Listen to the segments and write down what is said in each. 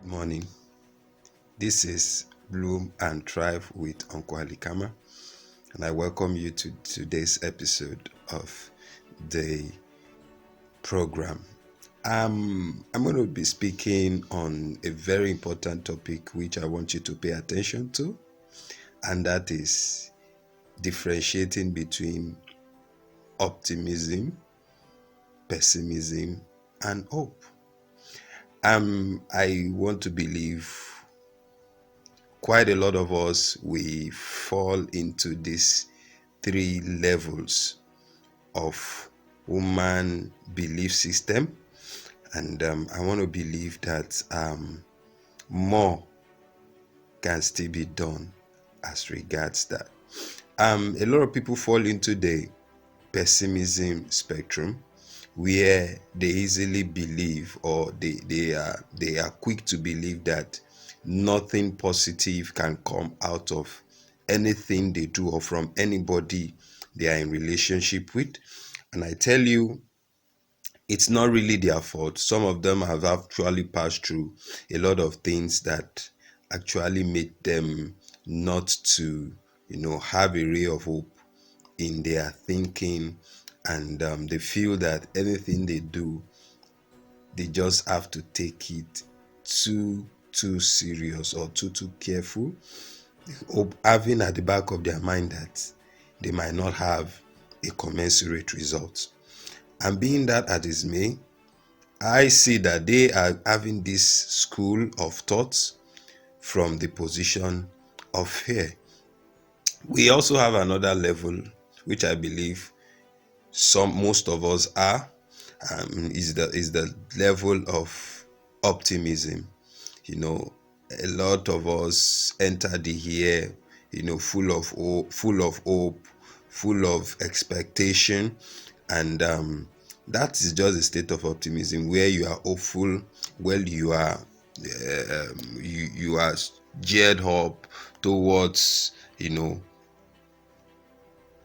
Morning. This is Bloom and Thrive with Uncle Alikama, and I welcome you to today's episode of the program. I'm going to be speaking on a very important topic which I want you to pay attention to, and that is differentiating between optimism, pessimism, and hope. I want to believe quite a lot of us, we fall into these three levels of human belief system, and I want to believe that more can still be done as regards that. A lot of people fall into the pessimism spectrum, where they easily believe, or they are quick to believe that nothing positive can come out of anything they do or from anybody they are in relationship with. And I tell you, it's not really their fault. Some of them have actually passed through a lot of things that actually made them not to have a ray of hope in their thinking, and they feel that anything they do, they just have to take it too serious or too careful, having at the back of their mind that they might not have a commensurate result. And being that as it may, I see that they are having this school of thoughts from the position of fear. We also have another level, which I believe most of us are, is the level of optimism. A lot of us enter the year, full of hope, full of expectation, and that is just a state of optimism where you are hopeful, where you are you are geared up towards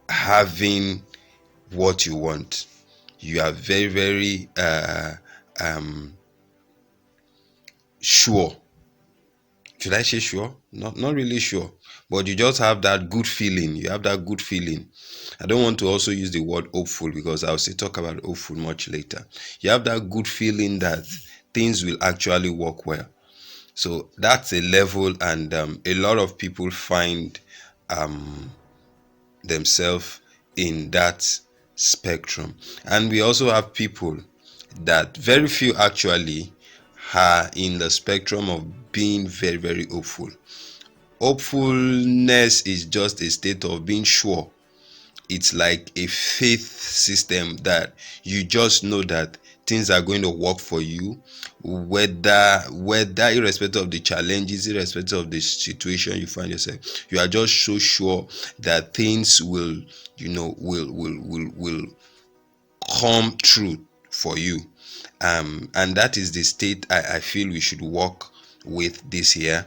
having what you want. You are very, very sure. Should I say sure? Not really sure, but you just have that good feeling. You have that good feeling. I don't want to also use the word hopeful, because I'll still talk about hopeful much later. You have that good feeling that things will actually work well. So that's a level, and a lot of people find themselves in that spectrum. And we also have people that very few actually are in the spectrum of being very, very hopeful. Hopefulness is just a state of being sure. It's like a faith system that you just know that things are going to work for you, whether irrespective of the challenges, irrespective of the situation you find yourself. You are just so sure that things will come true for you, and that is the state I feel we should work with this year.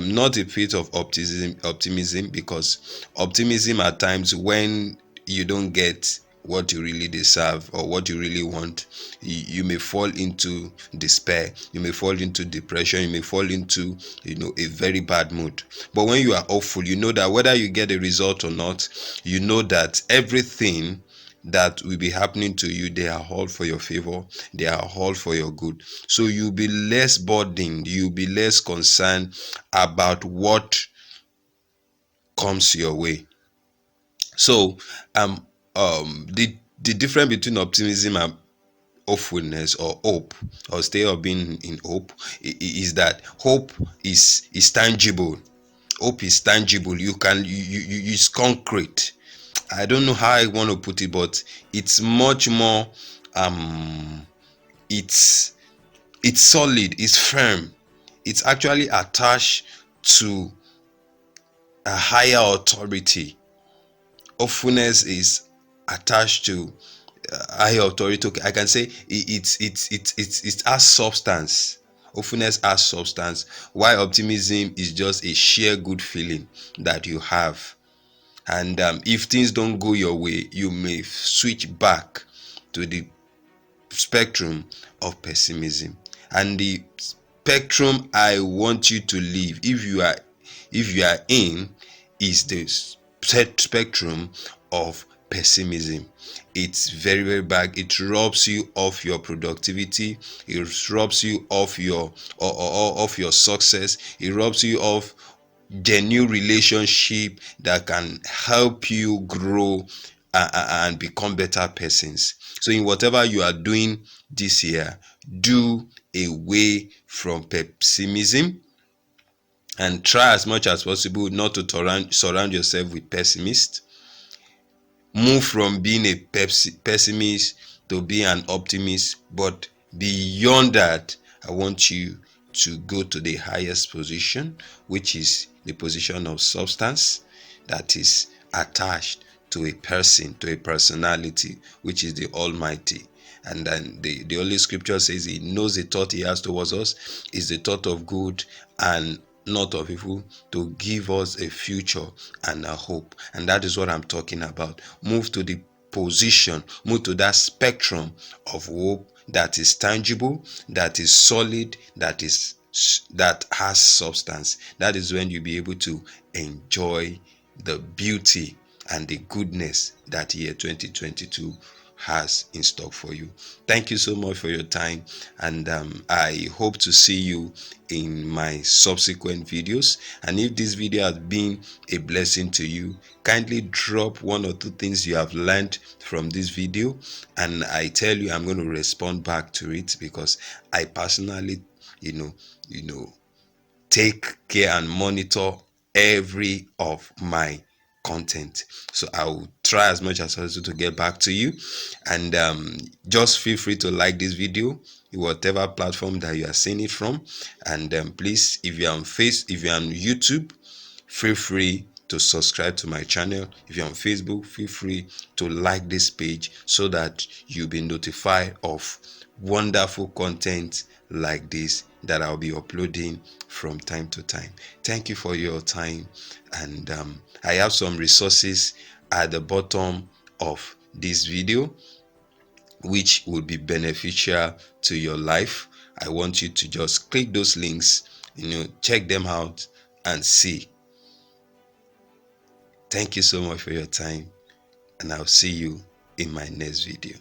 Not a bit of optimism, because optimism at times, when you don't get what you really deserve or what you really want, you may fall into despair, you may fall into depression, you may fall into a very bad mood. But when you are hopeful, you know that whether you get a result or not, you know that everything that will be happening to you, they are all for your favor, they are all for your good. So you'll be less burdened, you'll be less concerned about what comes your way. So the difference between optimism and hopefulness, or hope, or state of being in hope, is that hope is tangible. Hope is tangible. You it's concrete. I don't know how I want to put it, but it's much more it's solid, it's firm, it's actually attached to a higher authority. Hopefulness is attached to higher authority. I can say it has substance. Hopefulness has substance, while optimism is just a sheer good feeling that you have. And if things don't go your way, you may switch back to the spectrum of pessimism. And the spectrum I want you to live, if you are in, is the spectrum of pessimism. It's very, very bad. It robs you of your productivity. It robs you of your of your success. It robs you of genuine relationship that can help you grow and become better persons. So in whatever you are doing this year, do away from pessimism and try as much as possible not to surround yourself with pessimists. Move from being a pessimist to being an optimist, but beyond that, I want you to go to the highest position, which is the position of substance that is attached to a person, to a personality, which is the Almighty. And then the Holy Scripture says He knows the thought He has towards us is the thought of good and not of evil, to give us a future and a hope. And that is what I'm talking about. Move to the position, move to that spectrum of hope that is tangible, that is solid, that has substance. That is when you'll be able to enjoy the beauty and the goodness that year 2022 has in stock for you. Thank you so much for your time, and I hope to see you in my subsequent videos. And if this video has been a blessing to you, kindly drop one or two things you have learned from this video, and I tell you I'm going to respond back to it, because I personally you know take care and monitor every of my content. So I will try as much as possible to get back to you. And just feel free to like this video, whatever platform that you are seeing it from. And please, if you're on YouTube, feel free to subscribe to my channel. If you're on Facebook, feel free to like this page so that you'll be notified of wonderful content like this that I'll be uploading from time to time. Thank you for your time, and I have some resources at the bottom of this video which will be beneficial to your life. I want you to just click those links, check them out and see. Thank you so much for your time, and I'll see you in my next video.